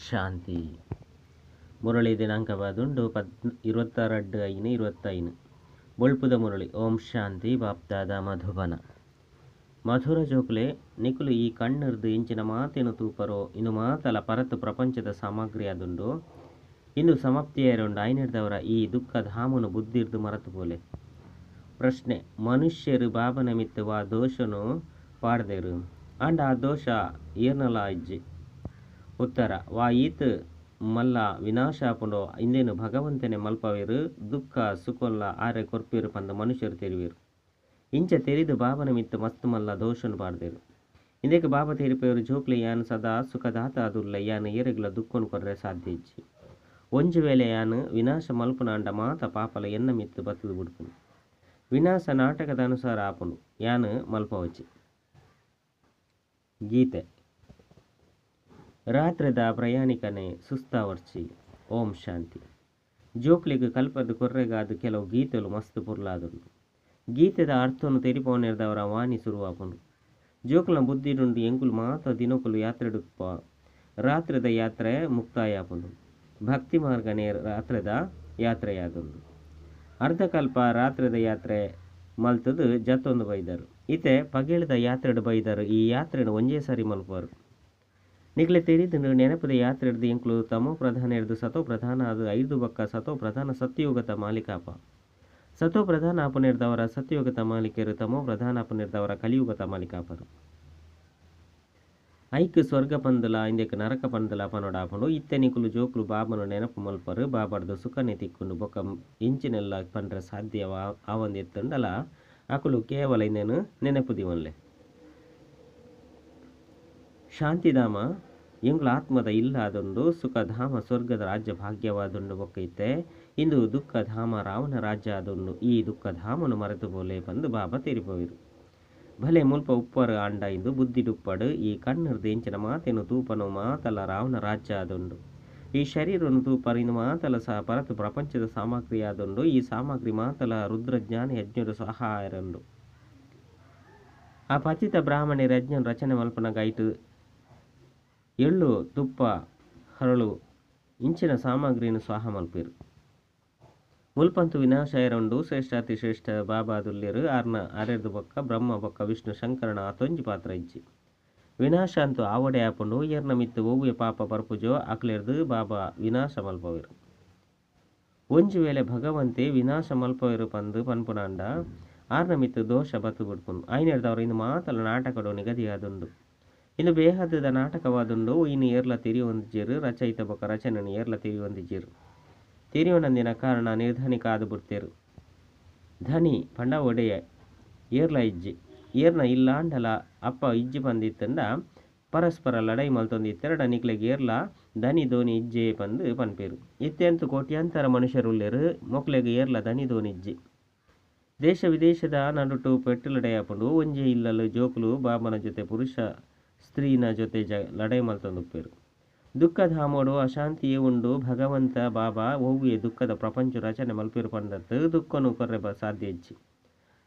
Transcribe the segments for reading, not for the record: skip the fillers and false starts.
ಶಾಂತಿ. ಮುರಳಿ ದಿನಾಂಕವಾದುಂಡು 22/5/25. ಬೊಳ್ಪುದ ಮುರಳಿ. ಓಂ ಶಾಂತಿ. ಬಾಪ್ದಾದ ಮಧುಬನ. ಮಧುರ ಜೋಕ್ಲೆ ನಿಕುಲು ಈ ಕಣ್ಣಿರ್ದು ಇಂಚಿನ ಮಾತೇನು ತೂಪರೋ ಇನ್ನು ಮಾತಲ ಪರತು ಪ್ರಪಂಚದ ಸಾಮಗ್ರಿ ಆದುಂಡು ಇಂದು ಸಮಾಪ್ತಿಯರುಂಡು ಐನಿಡ್ದವರ ಈ ದುಃಖಧಾಮನು ಬುದ್ಧಿರ್ದು ಮರತು ಪೋಲೆ. ಪ್ರಶ್ನೆ: ಮನುಷ್ಯರು ಬಾಬನ ಮಿತ್ತವಾ ದೋಷನು ಪಾಡ್ದೇರು ಅಂಡ ಆ ದೋಷ ಏರ್ನಲ ಇಜ್ಜಿ. ಉತ್ತರ: ವಾ ಈತ್ ಮಲ್ಲ ವಿನಾಶ ಆಪುಂಡು ಇಂದೇನು ಭಗವಂತನೇ ಮಲ್ಪವೇರು ದುಃಖ ಸುಖಲ್ಲ ಆರೆ ಕೊರ್ಪೇರು ಪಂದ ಮನುಷ್ಯರು ತೆರಿವೇರು. ಇಂಚ ತೆರಿದು ಬಾಬನ ಮಿತ್ತು ಮಸ್ತ್ ಮಲ್ಲ ದೋಷನು ಪಾಡ್ದೇರು. ಇಂದೇಕ ಬಾಬಾ ತೆರಿಪೇರು ಜೋಕ್ಲೆ ಯಾನು ಸದಾ ಸುಖದಾತ ಅದುಲ್ಲ ಯಾನು ಏರೆಗ್ಲ ದುಃಖನು ಕೊರ್ರೆ ಸಾಧ್ಯ ಇಜ್ಜಿ. ಒಂಜು ವೇಳೆ ಯಾನು ವಿನಾಶ ಮಲ್ಪುನ ಅಂಡ ಮಾತ ಪಾಪಲ ಎನ್ನ ಮಿತ್ತು ಬತ್ತದು ಬಿಡ್ಪುನು. ವಿನಾಶ ನಾಟಕದ ಅನುಸಾರ ಆಪುಂಡು ಯಾನು ಮಲ್ಪವಚ್ಚಿ. ಗೀತೆ. ರಾತ್ರಿದ ಪ್ರಯಾಣಿಕನೇ ಸುಸ್ತಾವರ್ಚಿ. ಓಂ ಶಾಂತಿ. ಜೋಕ್ಲಿಗೆ ಕಲ್ಪದ ಕೊರ್ರೆಗಾದ ಕೆಲವು ಗೀತೆಲು ಮಸ್ತ್ ಪುರ್ಲಾದುಂಡು. ಗೀತೆದ ಅರ್ಥವನ್ನು ತೆರಿಪೋನಿರ್ದವರ ವಾಣಿ ಶುರುವಾಪುಂಡು. ಜೋಕ್ಲ ಬುದ್ಧಿಡುಂಡು ಎಂಕುಲು ಮಾತ ದಿನಕುಲು ಯಾತ್ರೆಡುಪ್ಪ ರಾತ್ರಿದ ಯಾತ್ರೆ ಮುಕ್ತಾಯ ಆಪುಂಡು. ಭಕ್ತಿ ಮಾರ್ಗನೇ ರಾತ್ರಿದ ಯಾತ್ರೆಯಾದುಂಡು. ಅರ್ಧಕಲ್ಪ ರಾತ್ರಿದ ಯಾತ್ರೆ ಮಲ್ತದು ಜತ್ತೊಂದು ಬೈದರು. ಇತೆ ಪಗೇಳಿದ ಯಾತ್ರೆಡು ಬೈದರು. ಈ ಯಾತ್ರೆನು ಒಂಜೇ ಸಾರಿ ಮಲ್ಪರು. ನಿಗ್ಲೆ ತೆರಿದು ನೆನಪದ ಯಾತ್ರೆ ಹಿಡ್ದು ಎಂಕ್ಲು ತಮೋ ಪ್ರಧಾನ ಹಿಡ್ದು ಸತೋ ಪ್ರಧಾನ ಅದು 5 ಬಕ್ಕ ಸತೋ ಪ್ರಧಾನ ಸತ್ಯಯುಗತ ಮಾಲಿಕಾಪ. ಸತೋ ಪ್ರಧಾನ ಅಪನಿರ್ದವರ ಸತ್ಯಯುಗತ ಮಾಲಿಕೆರು, ತಮೋ ಪ್ರಧಾನ ಅಪನಿರ್ದವರ ಕಲಿಯುಗತ ಮಾಲಿಕಾಪರು. ಐಕ್ ಸ್ವರ್ಗ ಪಂದಲ ಇಂದಕ್ಕೆ ನರಕ ಪಂದಲ ಅಪನೋಡ ಆಪುಂಡು. ಇತ್ತೆ ನಿಕುಲು ಜೋಕ್ಲು ಬಾಬನು ನೆನಪು ಮಲ್ಪರು. ಬಾಬಾರ್ದು ಸುಖನೆ ತಿಕ್ಕೊಂಡು ಬೊಕ್ಕ ಇಂಚಿನೆಲ್ಲ ಪಂಡ್ರೆ ಸಾಧ್ಯವ ಆವೊಂದು ಎತ್ತುಂಡಲ ಅಕುಲು ಕೇವಲ ಇಂದೇನು ನೆನಪು ದಿವನ್ಲೆ. ಶಾಂತಿಧಾಮ ಎಂಗ್ಲ ಆತ್ಮದ ಇಲ್ಲಾದುಂಡು ಸುಖಧಾಮ ಸ್ವರ್ಗದ ರಾಜ್ಯ ಭಾಗ್ಯವಾದುಂಡು ಬೊಕ್ಕ ಇತ್ತೆ ಇಂದು ದುಃಖಧಾಮ ರಾವಣ ರಾಜ್ಯ ಆದುಂಡು. ಈ ದುಃಖಧಾಮನು ಮರೆತು ಬೋಲೆ ಬಂದು ಬಾಬಾ ತೆರಿಪೋಯಿರು. ಭಲೆ ಮುಲ್ಪ ಉಪ್ಪರು ಅಂಡ ಇಂದು ಬುದ್ಧಿಡುಪ್ಪಡು ಈ ಕಣ್ಣಿರ್ದು ಎಂಚಿನ ಮಾತೇನು ತೂಪನು ಮಾತಲ ರಾವಣ ರಾಜ್ಯ ಆದುಂಡು. ಈ ಶರೀರನು ತೂಪರು ಇನ್ನು ಮಾತಲ ಸಹ ಪರತು ಪ್ರಪಂಚದ ಸಾಮಗ್ರಿ ಆದುಂಡು. ಈ ಸಾಮಗ್ರಿ ಮಾತಲ ರುದ್ರಜ್ಞಾನ ಯಜ್ಞರು ಸಹಾಯರಂಡು. ಆ ಪತಿತ ಬ್ರಾಹ್ಮಣಿ ಯಜ್ಞನ ರಚನೆ ಮಲ್ಪನ ಗೈಟು ಎಳ್ಳು ತುಪ್ಪ ಹರಳು ಇಂಚಿನ ಸಾಮಗ್ರಿಯನ್ನು ಸ್ವಾಹ ಮಲ್ಪಿರು. ಮುಲ್ಪಂತು ವಿನಾಶ ಎರೊಂಡು ಶ್ರೇಷ್ಠಾತಿ ಶ್ರೇಷ್ಠ ಬಾಬಾದುಲ್ಯರು ಆರ್ನ ಅರೆದು ಬೊಕ್ಕ ಬ್ರಹ್ಮ ಬೊಕ್ಕ ವಿಷ್ಣು ಶಂಕರನ ಆತೊಂಜಿ ಪಾತ್ರ ಇಜ್ಜಿ. ವಿನಾಶ ಅಂತೂ ಆವಡೆ ಆಪುಂಡು ಎರ್ನ ಮಿತ್ತು ಓಗುವೆ ಪಾಪ ಬರ್ಪುಜೋ ಅಕ್ಲೆರ್ದು ಬಾಬಾ ವಿನಾಶ ಮಲ್ಪವಿರು. ಒಂಜು ವೇಳೆ ಭಗವಂತೆ ವಿನಾಶ ಮಲ್ಪವಿರು ಪಂದು ಪನ್ಪುನಾಂಡ ಆರ್ನ ಮಿತ್ತು ದೋಷ ಬತ್ತು ಬಿಡ್ಪುನು. ಐನೆರ್ದವರು ಇನ್ನು ಮಾತಲ ನಾಟಕಡು ನಿಗದಿಯಾದುಂಡು. ಇನ್ನು ಬೇಹದ ನಾಟಕವಾದುಂಡು. ಇನ್ನು ಏರ್ಲ ತಿರಿಯೊಂದಿಜ್ಜಿರು ರಚಯಿತ ಬೊಕ್ಕ ರಚನೆಯನ್ನು ಏರ್ಲ ತಿರಿಯೊಂದಿಜ್ಜಿರು. ತಿರಿಯೋನಂದಿನ ಕಾರಣ ನಿರ್ಧನಿಕ ಆದು ಬಿಡ್ತೇರು. ಧನಿ ಪಂಡ ಒಡೆಯ ಏರ್ಲ ಇಜ್ಜಿ ಏರ್ನ ಇಲ್ಲಾಂಡಲ ಅಪ್ಪ ಇಜ್ಜಿ ಬಂದಿತ್ತಂಡ ಪರಸ್ಪರ ಲಡೈ ಮಲ್ತೊಂದಿತ್ತೆರಡ ನಿಕ್ಲೆಗೆ ಏರ್ಲ ಧನಿ ಧೋನಿ ಇಜ್ಜೆ ಪಂದು ಪನ್ಪೇರು. ಇತ್ತೆಂತು ಕೋಟ್ಯಾಂತರ ಮನುಷ್ಯರುಲ್ಲೇರು ಮೊಕ್ಲೆಗೆ ಏರ್ಲ ಧನಿ ಧೋನಿ ಇಜ್ಜಿ. ದೇಶ ವಿದೇಶದ ನಡುಟು ಪೆಟ್ಟುಲಡೈ ಆಪುಂಡು. ಒಂಜೆ ಇಲ್ಲಲು ಜೋಕುಲು ಬಾಬನ ಜೊತೆ ಪುರುಷ ಸ್ತ್ರೀನ ಜೊತೆ ಲಡೈ ಮಲ್ತೊಂದುಪ್ಪೇರು. ದುಃಖಧಾಮೋಡು ಅಶಾಂತಿಯೇ ಉಂಡು. ಭಗವಂತ ಬಾಬಾ ಓವಿಯೇ ದುಃಖದ ಪ್ರಪಂಚ ರಚನೆ ಮಲ್ಪೇರು ಪಂಡತ್ತು ದುಃಖನು ಕೊರ್ರೆ ಸಾಧ್ಯ ಇಜ್ಜಿ.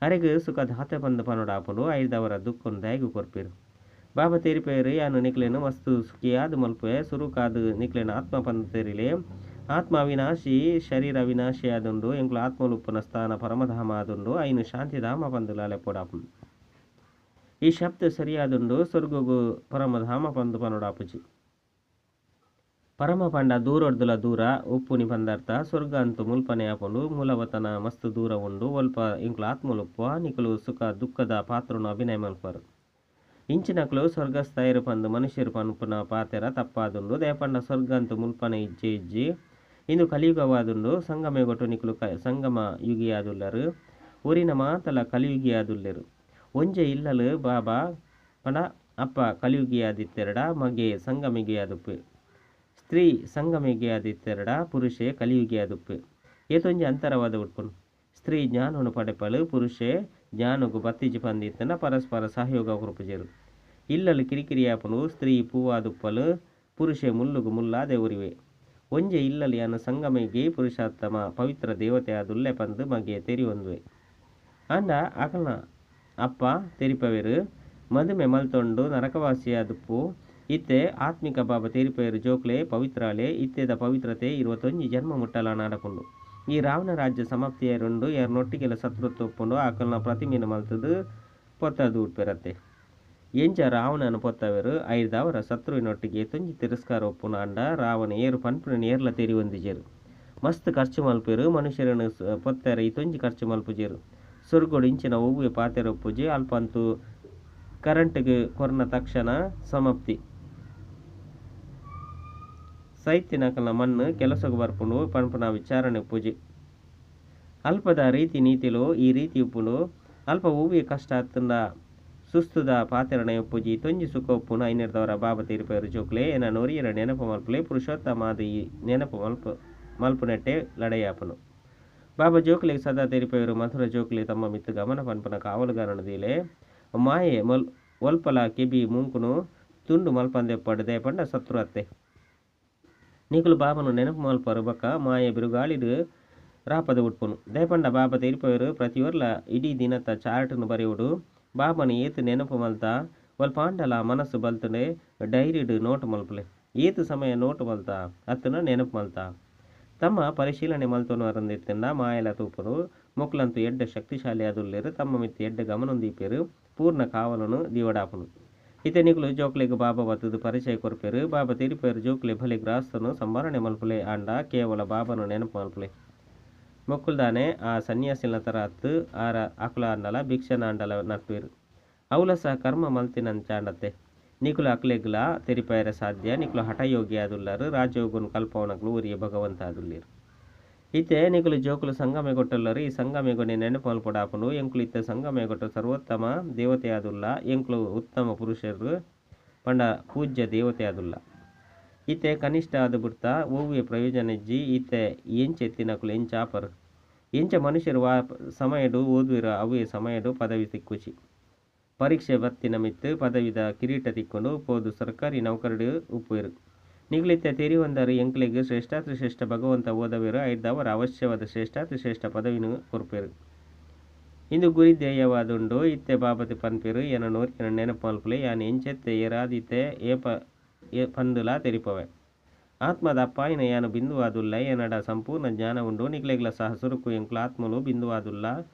ಅರೆಗೆ ಸುಖ ಧಾತೆ ಪಂದು ಪನೋಡ ಆಪುಂಡು. ಐದವರ ದುಃಖನು ದಯಗು ಕೊರ್ಪೇರು. ಬಾಬಾ ತೆರಿಪೇರು ಯಾನು ನಿಕ್ಲೇನು ವಸ್ತು ಸುಖಿಯಾದು ಮಲ್ಪೆ ಸುರುಕಾದು ನಿಕ್ಲೇನು ಆತ್ಮ ಪಂದು ತೆರಿಲೆ. ಆತ್ಮ ಅವಿನಾಶಿ ಶರೀರ ಅವಿನಾಶಿ ಆದುಂಡು. ಎಂಕ್ಲು ಆತ್ಮಲುಪ್ಪನ ಸ್ಥಾನ ಪರಮಧಾಮ ಆದುಂಡು. ಐನು ಶಾಂತಿಧಾಮ ಪಂದು ಲಾಲೆಪೋಡಾಪುಂಡು. ಈ ಶಬ್ದ ಸರಿಯಾದುಂಡು. ಸ್ವರ್ಗಗು ಪರಮಧಾಮ ಪಂದು ಪನೋಡಾಪುಜಿ. ಪರಮ ಪಂಡ ದೂರೊಡ್ದುಲ ದೂರ ಉಪ್ಪುನಿ ಪಂದರ್ಥ. ಸ್ವರ್ಗ ಅಂತೂ ಮುಲ್ಪನೆ ಆಪುಂಡು. ಮೂಲವತನ ಮಸ್ತ್ ದೂರ ಉಂಡು. ಒಲ್ಪ ಎಂಕ್ಲು ಆತ್ಮಲುಪ್ಪ ನಿಕುಲು ಸುಖ ದುಃಖದ ಪಾತ್ರನು ಅಭಿನಯ ಮಲ್ಪರು. ಇಂಚಿನಕ್ಲು ಸ್ವರ್ಗಸ್ಥೈರು ಪಂದು ಮನುಷ್ಯರು ಪನ್ಪುನ ಪಾತೆರ ತಪ್ಪಾದುಂಡು. ದೇಪಂಡ ಸ್ವರ್ಗ ಅಂತೂ ಮುಲ್ಪನೆ ಇಜ್ಜೆ ಇಜ್ಜಿ ಇಂದು ಕಲಿಯುಗವಾದುಂಡು. ಸಂಗಮೆಗೊಟ್ಟು ನಿಕುಲು ಸಂಗಮ ಯುಗಿಯಾದುಲ್ಲರು. ಊರಿನ ಮಾತಲ ಕಲಿಯುಗಿಯಾದುಲ್ಲೆರು. ಒಂಜೆ ಇಲ್ಲಲು ಬಾಬಾ ಪಂಡ ಅಪ್ಪ ಕಲಿಯುಗಿಯಾದಿತ್ತೆರಡ ಮಗೆ ಸಂಗಮಿಗಿಯಾದುಪ್ಪೆ. ಸ್ತ್ರೀ ಸಂಗಮಿಗಿಯಾದಿತ್ತೆರಡ ಪುರುಷೆ ಕಲಿಯುಗಿಯಾದುಪ್ಪೆ. ಏತೊಂಜಿ ಅಂತರವಾದ ಉಟ್ಪುನು. ಸ್ತ್ರೀ ಜ್ಞಾನನು ಪಡೆಪಲು ಪುರುಷೆ ಜ್ಞಾನಗು ಬತ್ತಿಜಿ ಪಂದಿತ್ತನ ಪರಸ್ಪರ ಸಹಯೋಗ ಕುರುಪುಜೆರು. ಇಲ್ಲಲು ಕಿರಿಕಿರಿಯಾಪುನು. ಸ್ತ್ರೀ ಪೂವಾದುಪ್ಪಲು ಪುರುಷೆ ಮುಲ್ಲುಗು ಮುಲ್ಲಾದೆ ಉರಿವೆ. ಒಂಜೆ ಇಲ್ಲಲು ಯಾನು ಸಂಗಮಿಗಿ ಪುರುಷೋತ್ತಮ ಪವಿತ್ರ ದೇವತೆ ಆದುಲ್ಲೆ ಪಂದು ಮಗೆ ತೆರಿಯೊಂದುವೆ. ಅಂಡ ಅಕಲ್ನ ಅಪ್ಪ ತೆರಿಪವೆರು ಮದುಮೆ ಮಲ್ತೊಂಡು ನರಕವಾಸಿಯಾದುಪ್ಪು ಇತ್ತೆ ಆತ್ಮಿಕ ಬಾಬ ತೆರಿಪೇರು ಜೋಕ್ಲೆ ಪವಿತ್ರಾಲೆ ಇತ್ತೆದ ಪವಿತ್ರತೆ 21 ಜನ್ಮ ಮುಟ್ಟಲ ನಾಡಕೊಂಡು ಈ ರಾವಣ ರಾಜ್ಯ ಸಮಾಪ್ತಿಯ రెండు ಎರನೊಟ್ಟಿಗೆಲ ಶತ್ರುತ್ವ ಒಪ್ಪುಂಡು ಆಕಲ್ನ ಪ್ರತಿಮೆನ ಮಲ್ತದು ಪೊತ್ತದು ಉಟ್ಪೆರತ್ತೆ ಎಂಚ ರಾವಣನ ಪೊತ್ತವೆರು ಐದವರ ಶತ್ರುವಿನೊಟ್ಟಿಗೆ ತೊಂಜಿ ತಿರಸ್ಕಾರ ಒಪ್ಪುನ ಅಂಡ ರಾವಣ ಏರು ಪನ್ಪುನ ಏರ್ಲ ತೆರಿ ಹೊಂದಿಜೆರು ಮಸ್ತ್ ಖರ್ಚು ಮಲ್ಪೆರು ಮನುಷ್ಯರನ್ನು ಪೊತ್ತರ ಈ ತೊಂಜಿ ಖರ್ಚು ಮಲ್ಪುಜೆರು ಸುರ್ಗೊಡು ಇಂಚಿನ ಒವ್ವೆ ಪಾತೆರ ಒಪ್ಪುಜಿ ಅಲ್ಪಂತು ಕರೆಂಟ್ಗೆ ಕೊರ್ನ ತಕ್ಷಣ ಸಮಾಪ್ತಿ ಸೈತಿನಕಲ್ನ ಮಣ್ಣು ಕೆಲಸಕ್ಕೆ ಬರ್ಪುಂಡು ಪನ್ಪುನ ವಿಚಾರಣೆ ಉಪ್ಪುಜಿ ಅಲ್ಪದ ರೀತಿ ನೀತಿಲು ಈ ರೀತಿ ಉಪ್ಪುಂಡು ಅಲ್ಪ ಒವ್ವೆ ಕಷ್ಟ ಹತ್ತಂದ ಸುಸ್ತುದ ಪಾತೆರಣ ಉಪ್ಪುಜಿ ತೊಂಜಿ ಸುಖ ಉಪ್ಪುನ ಐನೆರ್ದವರ ಬಾಬಾ ತೀರ್ಪೇರು ಜೋಕ್ಲೆ ಎನ ನೊರಿಯರ ನೆನಪು ಮಲ್ಪಲೆ ಪುರುಷೋತ್ತಮಾದ ಈ ನೆನಪು ಮಲ್ಪು ನೆಟ್ಟೆ ಲಡೆಯಾಪನು ಬಾಬಾ ಜೋಕ್ಲೆಗೆ ಸದಾ ತೆರಿಪೇರು ಮಧುರ ಜೋಕ್ಲೆ ತಮ್ಮ ಮಿತ್ತು ಗಮನ ಪನ್ಪನ ಕಾವಲುಗಾರನ ದೀಲೆ ಮಾಯೆ ಒಲ್ಪಲ ಕೆಬಿ ಮುಂಕುನು ತುಂಡು ಮಲ್ಪಂದೆ ಪಡದೆ ಪಂಡ ಸತ್ರು ಅತ್ತೆ ನೀಕುಲು ಬಾಬನು ನೆನಪು ಮಲ್ಪರು ಬಕ್ಕ ಮಾಯೆ ಬಿರುಗಾಳಿಡು ರಾಪದ ಉಟ್ಪುನು ದೇಪಂಡ ಬಾಬಾ ತೆರಿಪೇರು ಪ್ರತಿಯೊರ್ಲ ಇಡೀ ದಿನದ ಚಾರ್ಟ್ನು ಬರೆಯುವುದು ಬಾಬನ ಏತು ನೆನಪು ಮಲ್ತ ಪಾಂಡಲ ಮನಸ್ಸು ಬಲ್ತನೆ ಡೈರಿಡು ನೋಟು ಮಲ್ಪಲೆ ಏತು ಸಮಯ ನೋಟು ಮಲ್ತ ಅತ್ತನ ನೆನಪು ಮಲ್ತ ತಮ್ಮ ಪರಿಶೀಲನೆ ಮಲ್ತೋನವರಂದಿತ್ತಂಡ ಮಾಯಲ ತೂಪರು ಮೊಕ್ಲಂತು ಎಡ್ಡ ಶಕ್ತಿಶಾಲಿ ಅದುಲ್ಲೇರು ತಮ್ಮ ಮಿತ್ತು ಎಡ್ಡ ಗಮನೊಂದೀಪೇರು ಪೂರ್ಣ ಕಾವಲನು ದಿವಡಾಪನು ಇತನಿಗಳು ಜೋಕ್ಲೆಗೆ ಬಾಬಾ ಬತ್ತದು ಪರಿಚಯ ಕೊರ್ಪೇರು ಬಾಬಾ ತಿರಿಪೇರು ಜೋಕ್ಲೆ ಬಲಿ ಗ್ರಾಸ್ತನು ಸಂಭರಣೆ ಮಲ್ಪಲೆ ಆಂಡ ಕೇವಲ ಬಾಬನು ನೆನಪು ಮಲ್ಪಲೆ ಮೊಕ್ಕುಲ್ದಾನೆ ಆ ಸನ್ಯಾಸಿನ ತರ ಹತ್ತು ಆರ ಅಕುಲ ಅಂಡಲ ಭಿಕ್ಷನ ಅಂಡಲ ನಟ್ಪೇರು ಅವಲ ಸಹ ಕರ್ಮ ಮಲ್ತಿನಂಚಾಂಡತ್ತೆ ನಿಕುಲು ಅಕ್ಲೆಗ್ಲ ತೆರಿಪಾಯರ ಸಾಧ್ಯ ನಿಕುಲು ಹಠಯೋಗಿ ಆದುಲ್ಲಾರು ರಾಜಯೋಗನು ಕಲ್ಪವನಗಳು ಉರಿಯ ಭಗವಂತ ಆದುಲ್ಲೇರು ಇತ್ತೆ ನಿಕುಲು ಜೋಕುಲು ಸಂಗಮೆ ಕೊಟ್ಟಲ್ಲರು ಈ ಸಂಗಮೆಗೊನೆ ನೆನಪು ಮಲ್ಪಡಾಪನು ಎಂಕುಲು ಇತ್ತ ಸಂಗಮೆ ಕೊಟ್ಟ ಸರ್ವೋತ್ತಮ ದೇವತೆ ಆದುಲ್ಲ ಎಂಕುಲು ಉತ್ತಮ ಪುರುಷರು ಪಂಡ ಪೂಜ್ಯ ದೇವತೆ ಆದುಲ್ಲ ಇತ್ತೆ ಕನಿಷ್ಠ ಆದ ಬಿಡ್ತಾ ಓವಿಯ ಪ್ರಯೋಜನ ಇಜ್ಜಿ ಇತ್ತೆ ಎಂಚೆತ್ತಿನಕುಲು ಎಂಚಾಪರು ಎಂಚ ಮನುಷ್ಯರು ಸಮಯಡು ಓದುವಿರ ಅವೇ ಸಮಯಡು ಪದವಿ ತಿಕ್ಕುಚಿ ಪರೀಕ್ಷೆ ಬತ್ತಿನ ಮಿತ್ತು ಪದವಿದ ಕಿರೀಟ ತಿಕ್ಕೊಂಡು ಪೋದು ಸರ್ಕಾರಿ ನೌಕರಡು ಉಪ್ಪುವೆರು ನಿಗ್ಲಿತ್ತ ತೆರಿ ಒಂದರು ಎಂಕ್ಲೆಗೆ ಶ್ರೇಷ್ಠಾತಿ ಶ್ರೇಷ್ಠ ಭಗವಂತ ಓದವೇರು ಐದವರ ಅವಶ್ಯವಾದ ಶ್ರೇಷ್ಠಾತಿ ಶ್ರೇಷ್ಠ ಪದವಿನ ಕೊರ್ಪೇರು ಇಂದು ಗುರಿ ಧ್ಯೇಯವಾದುಂಡು ಇತ್ತೆ ಬಾಬತಿ ಪನ್ಪೇರು ಎನ ನೋರಿನ ನೆನಪು ಮಲ್ಪಲೆ ಯಾನ್ ಎಂಚೆತ್ತೆ ಏರಾದಿತ್ತೆ ಪಂದುಲ ತೆರಿಪವೆ ಆತ್ಮದ ಅಪ್ಪಾಯಿನ ಯಾನು ಬಿಂದುವಾದುಲ್ಲ ಏನಡ ಸಂಪೂರ್ಣ ಜ್ಞಾನ ಉಂಡು ನಿಗ್ಲೆಗ್ಲ ಸಹ ಸುರುಕು ಎಂಕ್ಲ ಆತ್ಮಲು ಬಿಂದುವಾದುಲ್ಲ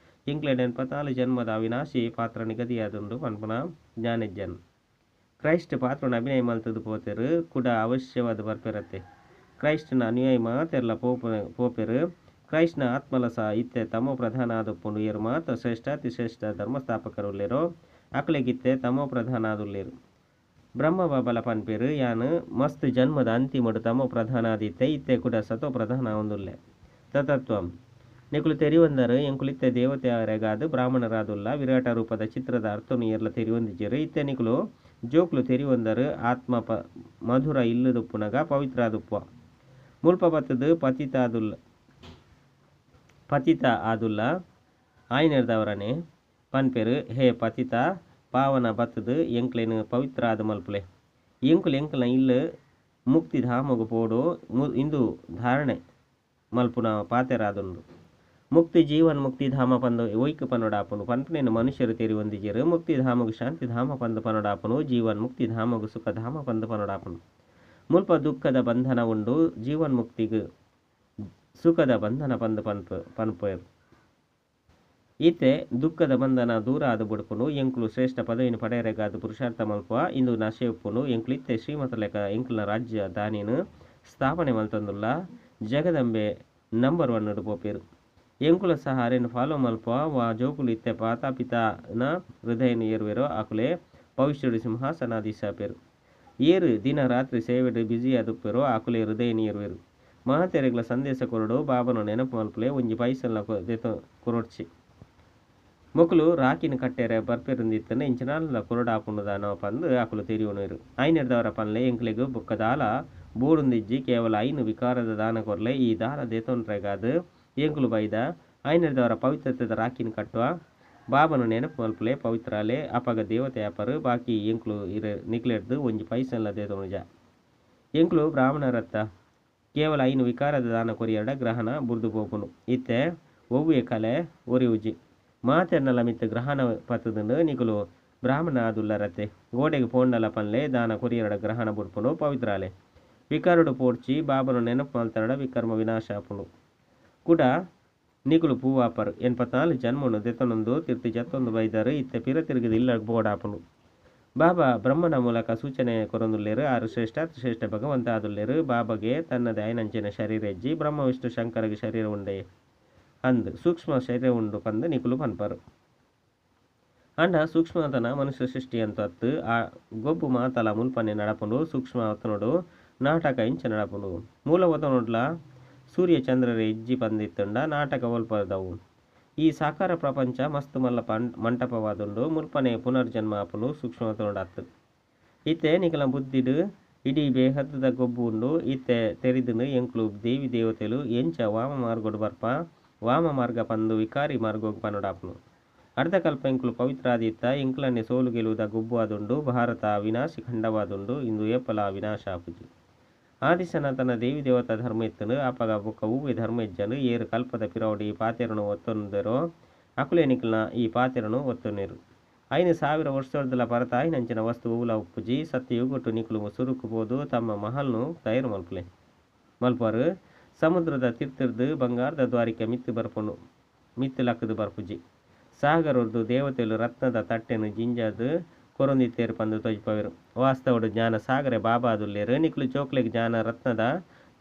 ಎಂಕ್ಲೆ 44 ಜನ್ಮದ ಅವಿನಾಶಿ ಪಾತ್ರ ನಿಗದಿಯಾದುಂಡು ಪನ್ಪುನ ಜ್ಞಾನಜ್ಜನ್ ಕ್ರೈಸ್ಟ್ ಪಾತ್ರನ ಅಭಿನಯ ಮಲ್ತದು ಪೋತೆರು ಕೂಡ ಅವಶ್ಯವಾದ ಬರ್ಪೆರತ್ತೆ ಕ್ರೈಸ್ಟ್ನ ಅನುಯಾಯಿ ಮಾತೆರ್ಲ ಪೋಪೆರು ಕ್ರೈಸ್ಟ್ನ ಆತ್ಮಲ ಸಹ ಇತ್ತೆ ತಮೋ ಪ್ರಧಾನ ಆದಪ್ಪುಂಡು ಏರು ಮಾತ ಶ್ರೇಷ್ಠಾತಿ ಶ್ರೇಷ್ಠ ಧರ್ಮಸ್ಥಾಪಕರುಲ್ಲೇರೋ ಅಕ್ಲೆಗಿತ್ತೆ ತಮೋ ಪ್ರಧಾನ ಆದುಲ್ಲೇರು ಬ್ರಹ್ಮ ಬಾಬಲ ಪನ್ಪೇರು ಯಾನು ಮಸ್ತ್ ಜನ್ಮದ ಅಂತಿಮಡು ತಮೋ ಪ್ರಧಾನ ಆದಿತ್ತೆ ಇತ್ತೆ ಕೂಡ ಸತೋ ಪ್ರಧಾನ ಒಂದುಲ್ಲೆ ತತತ್ವಂ ನಿಕುಲು ತೆರಿವಂದರು ಎಂಕುಲಿತ್ತೆ ದೇವತೆ ಅವರೆಗಾದು ಬ್ರಾಹ್ಮಣರಾದುಲ್ಲ ವಿರಾಟ ರೂಪದ ಚಿತ್ರದ ಅರ್ಥನು ಏರ್ಲ ತೆರಿವಂದಿಜರು ಇತ್ತೆ ನಿಕುಲು ಜೋಕ್ಲು ತೆರಿವಂದರು ಆತ್ಮ ಮಧುರ ಇಲ್ಲದುಪ್ಪುನಗ ಪವಿತ್ರಾದುಪ್ಪ ಮುಲ್ಪ ಬತ್ತದು ಪತಿತ ಆದುಲ್ಲ ಆಯ್ನೆರ್ದವರನೆ ಪನ್ಪೇರು ಹೇ ಪತಿತ ಪಾವನ ಬತ್ತದು ಎಂಕ್ಲೆನು ಪವಿತ್ರ ಆದ ಮಲ್ಪಲೆ ಎಂಕುಲ ಇಲ್ಲು ಮುಕ್ತಿ ಧಾಮಗು ಪೋಡು ಇಂದು ಧಾರಣೆ ಮಲ್ಪುನ ಪಾತೆರಾದುಂಡು ಮುಕ್ತಿ ಜೀವನ್ ಮುಕ್ತಿ ಧಾಮ ಪಂದು ಒಯ್ಕು ಪನೊಡಾಪನು ಪನ್ಪನೇನು ಮನುಷ್ಯರು ತೆರಿ ಹೊಂದಿಜರು ಮುಕ್ತಿ ಧಾಮಗು ಶಾಂತಿ ಧಾಮ ಪಂದು ಪನೊಡಾಪನು ಜೀವನ್ ಮುಕ್ತಿ ಧಾಮಗು ಸುಖ ಧಾಮ ಪಂದು ಪನೊಡಾಪನು ಮುಲ್ಪ ದುಃಖದ ಬಂಧನ ಉಂಡು ಜೀವನ್ ಮುಕ್ತಿಗು ಸುಖದ ಬಂಧನ ಪಂದು ಪನ್ಪೇರು ಈತೆ ದುಃಖದ ಬಂಧನ ದೂರ ಆದು ಬುಡ್ಪುನು ಎಂಕ್ಲು ಶ್ರೇಷ್ಠ ಪದವಿನ ಪಡೆಯರೆಗಾದು ಪುರುಷಾರ್ಥ ಮಲ್ಪ ಇಂದು ನಶೆ ಉಪ್ಪುನು ಎಂಕ್ಲು ಇತ್ತೆ ಶ್ರೀಮತ ಲೆಕ್ಕ ಎಂಕ್ಲ ರಾಜ್ಯ ದಾನಿನು ಸ್ಥಾಪನೆ ಮಲ್ತಂದುಲ್ಲ ಜಗದಂಬೆ ನಂಬರ್ 1 ಪೋಪೇರು ಎಂಕುಲ ಸಹ ಅರೆನು ಫಾಲೋ ಮಲ್ಪ ವಾ ಜೋಕುಲು ಇತ್ತೆ ಪಾತಾಪಿತಾನ ಹೃದಯನು ಏರುವೆರೋ ಆಕುಲೆ ಪವಿಷ್ಠುಡು ಸಿಂಹಾಸನಾಧೀಶಪೇರು ಏರು ದಿನ ರಾತ್ರಿ ಸೇವೆಡು ಬಿಸಿ ಆದುಪ್ಪೆರೋ ಆಕುಲೆ ಹೃದಯನು ಏರುವೆರು ಮಹಾತೆರೆಗ್ಲ ಸಂದೇಶ ಕೊರಡು ಬಾಬನು ನೆನಪು ಮಲ್ಪಲೆ ಒಂಜಿ ಪೈಸಲ್ನ ದೆತ ಕೊರೊಡ್ಚಿ ಮೊಕಲು ರಾಕಿನ ಕಟ್ಟೆರೆ ಬರ್ಪೆರುಂದಿತ್ತನೆ ಇಂಚಿನಾಲ ಕೊರಡಾಪುಂಡುದಾನೋ ಪಂದು ಆಕುಲು ತೆರಿಯೋನುರು ಐನೆರ್ದವರ ಪನ್ಲೆ ಎಂಕ್ಲೆಗು ಬೊಕ್ಕದಾಲ ಬೋಡುಂದಿಜ್ಜಿ ಕೇವಲ ಐನು ವಿಕಾರದ ದಾನ ಕೊರ್ಲೆ ಈ ದಾನ ದೇತೊಂಡ್ರೆಗಾದು ಎಂಕುಲು ಬೈದ ಐನೆರ್ದವರ ಪವಿತ್ರತೆದ ರಾಕಿನ ಕಟ್ಟುವ ಬಾಬನು ನೆನಪು ಮಲ್ಪಲೆ ಪವಿತ್ರಾಲೆ ಅಪಗ ದೇವತೆ ಅಪರು ಬಾಕಿ ಎಂಕುಲು ನಿಕ್ಲೆಡ್ದು ಒಂಜಿ ಪೈಸಲ್ನ ದೇತೊನುಜ ಎಂಕುಲು ಬ್ರಾಹ್ಮಣರತ್ತ ಕೇವಲ ಐನು ವಿಕಾರದ ದಾನ ಕೊರಿಯಡ ಗ್ರಹಣ ಬುರ್ದು ಪೋಪುನು ಇತ್ತೆ ಒವ್ವೆ ಕಲೆ ಒರಿ ಉಜಿ ಮಾತೆರ್ನಲ ಮಿತ್ತ ಗ್ರಹಣ ಪತ್ತದುಂಡು ನಿಕುಲು ಬ್ರಾಹ್ಮಣ ಆದುಲ್ಲರತೆ ಗೋಡೆಗೆ ಪೋಂಡಲ ಪನ್ಲೆ ದಾನ ಕೊರಿಯರಡ ಗ್ರಹಣ ಬುಡ್ಪುನು ಪವಿತ್ರಾಲೆ ವಿಕರುಡು ಪೋಡ್ಚಿ ಬಾಬನು ನೆನಪು ಮಲ್ತನಡ ವಿಕರ್ಮ ವಿನಾಶ ಆಪುನು ಕೂಡ ನಿಕುಲು ಪೂವಾಪರು 84 ಜನ್ಮನು ದೆತನೊಂದು ತಿರ್ತಿ ಜತ್ತೊಂದು ಬೈದರು ಇತ್ತೆ ಪಿರ ತಿರುಗಿದ ಇಲ್ಲ ಬೋಡಾಪನು ಬಾಬಾ ಬ್ರಹ್ಮನ ಮೂಲಕ ಸೂಚನೆ ಕೊರೊಂದುಲ್ಲೇರು ಆರು ಶ್ರೇಷ್ಠ ಭಗವಂತ ಆದುಲ್ಲೇರು ಬಾಬಾಗೆ ತನ್ನದೇ ಐನಂಚಿನ ಶರೀರ ಎಜ್ಜಿ ಬ್ರಹ್ಮ ವಿಷ್ಣು ಶಂಕರಗೆ ಶರೀರ ಉಂಡೆ ಅಂದು ಸೂಕ್ಷ್ಮ ಶರೀರ ಉಂಡು ಪಂದು ನಿಕುಲು ಪನ್ಪರು ಅಂಡ ಸೂಕ್ಷ್ಮತನ ಮನುಷ್ಯ ಸೃಷ್ಟಿ ಅಂತ ಅತ್ತು ಆ ಗೊಬ್ಬು ಮಾತಲ ಮುಲ್ಪನೆ ನಡಪುಂಡು ಸೂಕ್ಷ್ಮ ಅವತನೋಡು ನಾಟಕ ಇಂಚ ನಡಪುಂಡು ಮೂಲ ಒತನೋಡ್ಲ ಸೂರ್ಯ ಚಂದ್ರರ ಇಜ್ಜಿ ಪಂದಿತ್ತುಂಡ ನಾಟಕ ಒಲ್ಪದವು ಈ ಸಾಕಾರ ಪ್ರಪಂಚ ಮಸ್ತ್ ಮಲ್ಲ ಮಂಟಪವಾದುಂಡು ಮುಲ್ಪನೆ ಪುನರ್ಜನ್ಮ ಆಪುಂಡು ಸೂಕ್ಷ್ಮತನೋಡತ್ತು ಇತ್ತೆ ನಿಕಲ ಬುದ್ಧಿಡು ಇಡೀ ಬೇಹದ್ದದ ಗೊಬ್ಬು ಉಂಡು ಇತ್ತೆ ತೆರಿದುನು ಎಂಕ್ಲು ದೇವಿ ದೇವತೆಲು ಎಂಚ ವಾಮ ಮಾರ್ಗೊಡು ಬರ್ಪ ವಾಮ ಮಾರ್ಗ ಪಂದು ವಿಕಾರಿ ಮಾರ್ಗೋಗ್ ಪನೋಡಾಪುನು ಅರ್ಧಕಲ್ಪ ಎಂಕ್ಲು ಪವಿತ್ರಾದಿತ್ತ ಎಂಕ್ಲನ್ನೇ ಸೋಲು ಗೆಲುವುದ ಗುಬ್ಬು ಆದುಂಡು ಭಾರತ ವಿನಾಶಿ ಖಂಡವಾದುಂಡು ಇಂದು ಏಪಲ ವಿನಾಶ ಆಪುಜಿ ಆದಿಸನಾತನ ದೇವಿ ದೇವತಾ ಧರ್ಮ ಇತ್ತನು ಅಪಗ ಬೊಕ್ಕ ಹೂವೆ ಧರ್ಮ ಇಜ್ಜನು ಏರು ಕಲ್ಪದ ಪಿರೌಡಿ ಪಾತೆರನು ಒತ್ತೊಂದರೋ ಅಕುಲೇನಿಕ್ಲ ಈ ಪಾತೆರನು ಒತ್ತೊನ್ನೆರು 5,000 ವರ್ಷದಲ್ಲ ಪರತ ಐನಂಚಿನ ವಸ್ತು ಹೂಲ ಉಪ್ಪುಜಿ ಸತ್ಯಯುಗೊಟ್ಟು ನಿಕ್ಲು ಸುರುಕುಬೋದು ತಮ್ಮ ಮಹಲ್ನು ತಯಾರು ಮಲ್ಪರು ಸಮುದ್ರದ ತಿರ್ತಿರ್ದು ಬಂಗಾರದ ದ್ವಾರಿಕೆ ಮಿತ್ತು ಲಕ್ಕದು ಬರ್ಪುಜಿ ಸಾಗರದ್ದು ದೇವತೆಲು ರತ್ನದ ತಟ್ಟೆನು ಜಿಂಜದು ಕೊರೊಂದಿತ್ತೇರು ಪಂದು ತೊಜ್ಪವೆರು ವಾಸ್ತವಡು ಜ್ಞಾನ ಸಾಗರೆ ಬಾಬಾ ಆದುಲ್ಲೇರು ನಿಕ್ಲು ಚೋಕ್ಲೆಗೆ ಜ್ಞಾನ ರತ್ನದ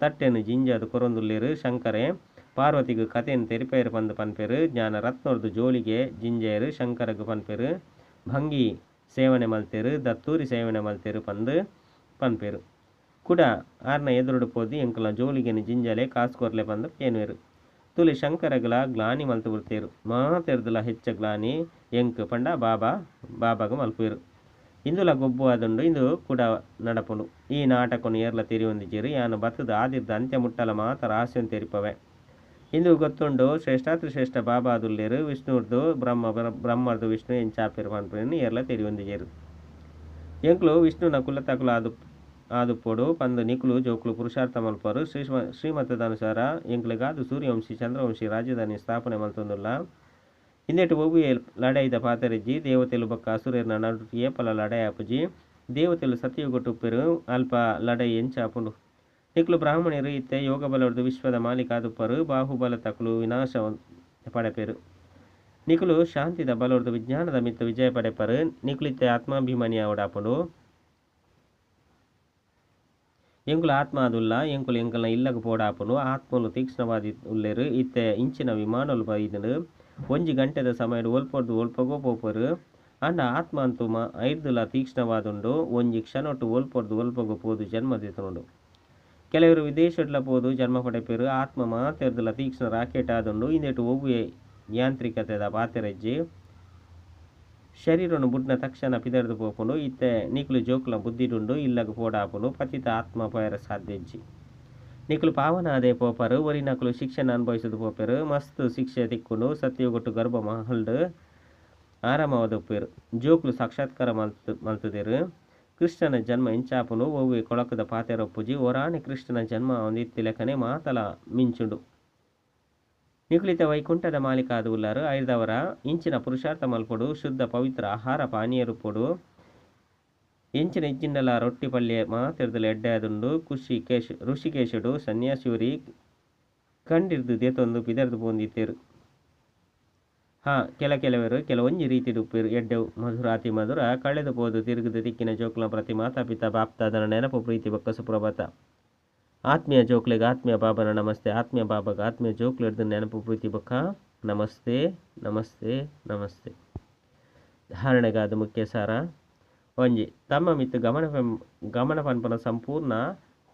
ತಟ್ಟೆನು ಜಿಂಜದು ಕೊರೊಂದುಲ್ಲೇರು ಶಂಕರೆ ಪಾರ್ವತಿಗೂ ಕಥೆಯನ್ನು ತೆರಿಪೇರು ಪಂದು ಪನ್ಪೇರು ಜ್ಞಾನ ರತ್ನೋರ್ದು ಜೋಳಿಗೆ ಜಿಂಜೇರು ಶಂಕರಗೂ ಪನ್ಪೇರು ಭಂಗಿ ಸೇವನೆ ಮಲ್ತೇರು ದತ್ತೂರಿ ಸೇವನೆ ಮಲ್ತೇರು ಪಂದು ಪನ್ಪೇರು ಕೂಡ ಆರ್ನ ಎದುರುಡು ಪೋದಿ ಎಂಕಲ ಜೋಳಿಗೆನು ಜಿಂಜಲೆ ಕಾಸ್ಕೊರ್ಲೆ ಪಂದು ಪೇನುವೆರು ತುಲಿ ಶಂಕರಗಳ ಗ್ಲಾನಿ ಮಲ್ತು ಬಿಡ್ತೇರು ಮಾತೆರ್ದುಲ ಹೆಚ್ಚ ಗ್ಲಾನಿ ಎಂಕ್ ಪಂಡ ಬಾಬಾಗ ಮಲ್ಪೇರು ಇಂದುಲ ಗೊಬ್ಬು ಆದುಂಡು ಇಂದು ಕೂಡ ನಡಪುಂಡು ಈ ನಾಟಕನು ಏರ್ಲ ತಿರಿಯೊಂದಿಜೇರು ಯಾನು ಬತ್ತದ ಆದಿರ್ದ ಅಂತ್ಯ ಮುಟ್ಟಲ ಮಾತ ರಹಸ್ಯನ್ ತೆರಿಪವೆ ಇಂದು ಗೊತ್ತುಂಡು ಶ್ರೇಷ್ಠ ಬಾಬಾ ಆದುಲ್ಲೇರು ವಿಷ್ಣುರ್ದು ಬ್ರಹ್ಮರ್ದು ವಿಷ್ಣು ಎಂಚಾಪೇರು ಪನ್ಪೇನು ಏರ್ಲ ತೆರಿಯೊಂದಿಜೇರು ಎಂಕ್ಲು ವಿಷ್ಣುನ ಕುಲತಕುಲ ಆದುಪ್ಪೋಡು ಪಂದು ನಿಕುಲು ಜೋಕ್ಲು ಪುರುಷಾರ್ಥ ಮಲ್ಪರು ಶ್ರೀಮತದನುಸಾರ ಎಂಕ್ಲಿಗಾದು ಸೂರ್ಯವಂಶಿ ಚಂದ್ರವಂಶಿ ರಾಜಧಾನಿ ಸ್ಥಾಪನೆ ಮಲ್ತೊಂದುಲ್ಲ ಇಂದೆಟು ಒವ್ವೆ ಲಡೈದ ಪಾತರೆಜ್ಜಿ ದೇವತೆಲು ಬೊಕ್ಕ ಅಸುರೇರ್ನ ನಡು ಏಪಲ ಲಡೈ ಆಪುಜಿ ದೇವತೆಲು ಸತ್ಯಯುಗೊಟ್ಟುಪ್ಪೆರು ಅಲ್ಪ ಲಡೈ ಎಂಚಾಪುಂಡು ನಿಕ್ಲು ಬ್ರಾಹ್ಮಣರು ಇತ್ತೆ ಯೋಗ ಬಲವರ್ದು ವಿಶ್ವದ ಮಾಲಿಕ ಆದುಪ್ಪರು ಬಾಹುಬಲ ತಕುಲು ವಿನಾಶ ಪಡೆಪೇರು ನಿಕುಲು ಶಾಂತಿದ ಬಲವರ್ದು ವಿಜ್ಞಾನದ ಮಿತ್ತ ವಿಜಯ ಪಡೆಪರು ನಿಕ್ಲಿತ್ತೆ ಆತ್ಮಾಭಿಮಾನಿ ಅವಡಾಪುಂಡು ಎಂಕುಲು ಆತ್ಮ ಆದುಲ್ಲ ಎಂಕುಲು ಎಂಕಲ್ನ ಇಲ್ಲಗ ಪೋಡಾಪುನು ಆತ್ಮಲು ತೀಕ್ಷ್ಣವಾದಿ ಉಲ್ಲೇರು ಇತ್ತೆ ಇಂಚಿನ ವಿಮಾನಲು ಬೈದನು 1 ಗಂಟೆದ ಸಮಯಡು ಒಲ್ಪೊರ್ದು ಪೋಪರು ಅಂಡ ಆತ್ಮ ಅಂತೂ ಐರ್ದುಲ ತೀಕ್ಷ್ಣವಾದುಂಡು 1 ಕ್ಷಣೊಟ್ಟು ಒಲ್ಪೊರ್ದು ಪೋದು ಜನ್ಮದಿತನುಂಡು ಕೆಲವರು ವಿದೇಶಡ್ಲ ಪೋದು ಜನ್ಮ ಪಡೆಪೇರು ಆತ್ಮ ಮಾತೆರ್ದುಲ ತೀಕ್ಷ್ಣ ರಾಕೆಟ್ ಆದುಂಡು ಇಂದೆಟು ಒವ್ವೆ ಯಾಂತ್ರಿಕತೆದ ಪಾತೆರೆಜ್ಜಿ ಶರೀರನು ಬುಡ್ನ ತಕ್ಷಣ ಪಿದರ್ದು ಪೋಪುಂಡು ಇತ್ತೆ ನಿಕ್ಲು ಜೋಕ್ಲ ಬುದ್ಧಿಡುಂಡು ಇಲ್ಲಗ ಪೋಡಾಪುನು ಪತಿತ ಆತ್ಮ ಪಯರ ಸಾಧ್ಯಜ್ಜಿ ನಿಕ್ಲು ಪಾವನ ಅದೇ ಪೋಪರು ಒರಿ ನಕಲು ಶಿಕ್ಷಣ ಅನುಭವಿಸದು ಪೋಪೆರು ಮಸ್ತ್ ಶಿಕ್ಷೆ ತಿಕ್ಕುಂಡು ಸತ್ಯಗೊಟ್ಟು ಗರ್ಭ ಮಹಲ್ಡು ಆರಾಮವಾದಪ್ಪೇರು ಜೋಕ್ಲು ಸಾಕ್ಷಾತ್ಕಾರ ಮಲ್ತುದೇರು ಕೃಷ್ಣನ ಜನ್ಮ ಎಂಚಾಪುನು ಒವ್ವೆ ಕೊಳಕದ ಪಾತೆರೊಪ್ಪುಜಿ ಒರಾಣೆ ಕೃಷ್ಣನ ಜನ್ಮ ಒಂದಿತ್ತಿ ಲೆಕ್ಕನೆ ಮಾತಲ ಮಿಂಚುಂಡು ನಿಕುಲಿತ ವೈಕುಂಠದ ಮಾಲಿಕ ಆದುಲ್ಲಾರು ಐದವರ ಇಂಚಿನ ಪುರುಷಾರ್ಥ ಮಲ್ಪೊಡು ಶುದ್ಧ ಪವಿತ್ರ ಆಹಾರ ಪಾನೀಯರು ಪೊಡು ಎಂಚಿನ ಇಜ್ಜಿಂಡಲ ರೊಟ್ಟಿ ಪಲ್ಯ ಮಾತೆರ್ದಲು ಎಡ್ಡೆ ಆದುಂಡು ಋಷಿಕೇಶುಡು ಸನ್ಯಾಸಿಯೂರಿ ಕಂಡಿರ್ದು ದೇತೊಂದು ಪಿದರ್ದು ಪೋಂದಿತ್ತೇರು ಕೆಲವರು ಕೆಲವೊಂಜಿ ರೀತಿ ಡುಪ್ಪೇರು ಎಡ್ಡೆವು ಮಧುರಾತಿ ಮಧುರ ಕಳೆದು ಪೋದು ತಿರುಗುದು ದಿಕ್ಕಿನ ಜೋಕ್ಲ ಪ್ರತಿ ಮಾತಾಪಿತ ಬಾಪ್ತಾದನ ನೆನಪು ಪ್ರೀತಿ ಬೊಕ್ಕ ಸುಪ್ರಭಾತ ಆತ್ಮೀಯ ಜೋಕ್ಲೆಗೆ ಆತ್ಮೀಯ ಬಾಬನ ನಮಸ್ತೆ ಆತ್ಮೀಯ ಬಾಬಾಗ ಆತ್ಮೀಯ ಜೋಕ್ಲು ಹಿಡ್ದು ನೆನಪು ಪ್ರೀತಿ ಬೊಕ್ಕ ನಮಸ್ತೆ ನಮಸ್ತೆ ನಮಸ್ತೆ ಧಾರಣೆಗಾದ ಮುಖ್ಯ ಸಾರ ಒಂಜಿ ತಮ್ಮ ಮಿತ್ತು ಗಮನ ಪನ್ಪನ ಸಂಪೂರ್ಣ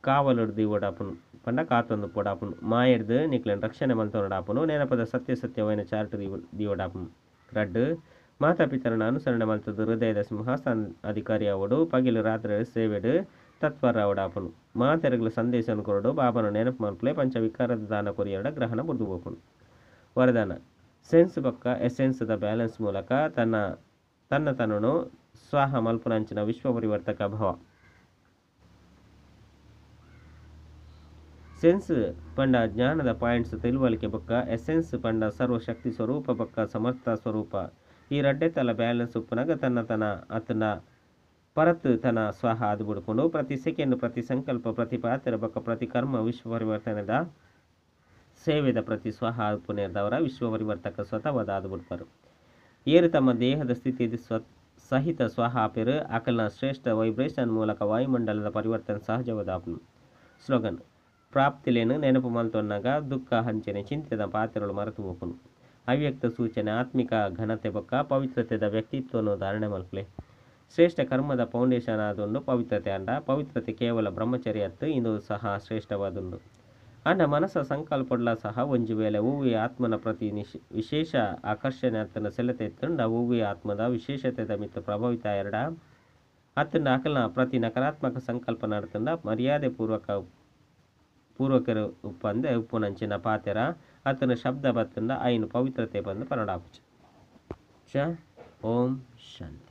ಕಾವಲುಡ್ದು ಓಡಾಪುನು ಪಂಡ ಕಾತೊಂದು ಪೋಡಾಪುನು ಮಾಯಡ್ದು ನಿಕ್ಲೆನ್ ರಕ್ಷಣೆ ಮಲ್ತೊನಡಾಪುನು ನೆನಪದ ಸತ್ಯವೈನ ಚಾರ್ಟ್ ದಿಯೋಡಾಪುನು ರಡ್ಡು ಮಾತಾಪಿತರನ ಅನುಸರಣೆ ಮಲ್ತದು ಹೃದಯದ ಸಿಂಹಾಸನ ಅಧಿಕಾರಿ ಅವಡು ಪಗಿಲು ರಾತ್ರಿ ಸೇವೆಡು ತತ್ಪರ ಅವಡಾಪುನು ಮಾತೆರಗಲು ಸಂದೇಶವನ್ನು ಕೊರಡು ಬಾಬನ ನೆನಪು ಮಲ್ಪಲೆ ಪಂಚವಿಕಾರದ ದಾನ ಕೊರಿಯರಡ ಗ್ರಹಣ ಬುಡ್ದು ಹೋಪುನು ವರದಾನ ಸೆನ್ಸ್ ಬೊಕ್ಕ ಎಸೆನ್ಸ್ದ ಬ್ಯಾಲೆನ್ಸ್ ಮೂಲಕ ತನ್ನನು ಸ್ವಾಹ ಮಲ್ಪುನಂಚಿನ ವಿಶ್ವ ಪರಿವರ್ತಕ ಭವ ಸೆನ್ಸ್ ಪಂಡ ಜ್ಞಾನದ ಪಾಯಿಂಟ್ಸ್ ತಿಳುವಳಿಕೆ ಬೊಕ್ಕ ಎಸೆನ್ಸ್ ಪಂಡ ಸರ್ವಶಕ್ತಿ ಸ್ವರೂಪ ಬೊಕ್ಕ ಸಮರ್ಥ ಸ್ವರೂಪ ಈ ರಡ್ಡೆ ತಲ ಬ್ಯಾಲೆನ್ಸ್ ಉಪ್ಪುನಾಗ ತನ್ನ ಅತನ ಪರತ್ ತನ್ನ ಸ್ವಾಹ ಅದು ಬಿಡ್ಕೊಂಡು ಪ್ರತಿ ಸೆಕೆಂಡ್ ಪ್ರತಿ ಸಂಕಲ್ಪ ಪ್ರತಿ ಪಾತ್ರ ಬಕ್ಕ ಪ್ರತಿ ಕರ್ಮ ವಿಶ್ವ ಪರಿವರ್ತನೆದ ಸೇವೆದ ಪ್ರತಿ ಸ್ವಾಹ ಉಪ್ಪುನೇರ್ದವರ ವಿಶ್ವ ಪರಿವರ್ತಕ ಸ್ವತಃವಾದ ಅದು ಬಿಡ್ಪಾರು ಏರು ತಮ್ಮ ದೇಹದ ಸ್ಥಿತಿ ಸಹಿತ ಸ್ವಾಹ ಆಪೇರು ಅಕಲ್ನ ಶ್ರೇಷ್ಠ ವೈಬ್ರೇಷನ್ ಮೂಲಕ ವಾಯುಮಂಡಲದ ಪರಿವರ್ತನೆ ಸಹಜವಾದ ಆಪ್ನು ಸ್ಲೋಗನ್ ಪ್ರಾಪ್ತಿಲೇನು ನೆನಪು ಮಲ್ತೊನ್ನಾಗ ದುಃಖ ಹಂಚನೆ ಚಿಂತೆದ ಪಾತ್ರಗಳು ಮರೆತು ಹೋಪನು ಅವ್ಯಕ್ತ ಸೂಚನೆ ಆತ್ಮಿಕ ಘನತೆ ಬೊಕ್ಕ ಪವಿತ್ರತೆದ ವ್ಯಕ್ತಿತ್ವವನ್ನು ಧಾರಣೆ ಮಲ್ಪಲೆ ಶ್ರೇಷ್ಠ ಕರ್ಮದ ಫೌಂಡೇಶನ್ ಆದೊಂದು ಪವಿತ್ರತೆ ಅಂಡ ಪವಿತ್ರತೆ ಕೇವಲ ಬ್ರಹ್ಮಚರ್ಯ ಅತ್ತು ಇದು ಸಹ ಶ್ರೇಷ್ಠವಾದುಂಡು ಅಂಡ ಮನಸ್ಸ ಸಂಕಲ್ಪಡ್ಲ ಸಹ ಒಂಜಿ ವೇಳೆ ಹೂವಿ ಆತ್ಮನ ಪ್ರತಿ ವಿಶೇಷ ಆಕರ್ಷಣೆ ಅತ್ತನ ಸೆಲೆತೆ ಎತ್ತುಂಡ ಹೂವಿ ಆತ್ಮದ ವಿಶೇಷತೆದ ಮಿತ್ತ ಪ್ರಭಾವಿತ ಎರಡ ಅತ್ತಂಡ ಅಕಲ್ನ ಪ್ರತಿ ನಕಾರಾತ್ಮಕ ಸಂಕಲ್ಪ ನಡ್ತಂಡ ಮರ್ಯಾದೆ ಪೂರ್ವಕರು ಉಪ್ಪಂದೆ ಉಪ್ಪುನಂಚಿನ ಪಾತೆರ ಅತನ ಶಬ್ದ ಬತ್ತಂಡ ಐನು ಪವಿತ್ರತೆ ಬಂದು ಪನ್ನಡಾಪುಜ ಓಂ ಶಾಂತಿ.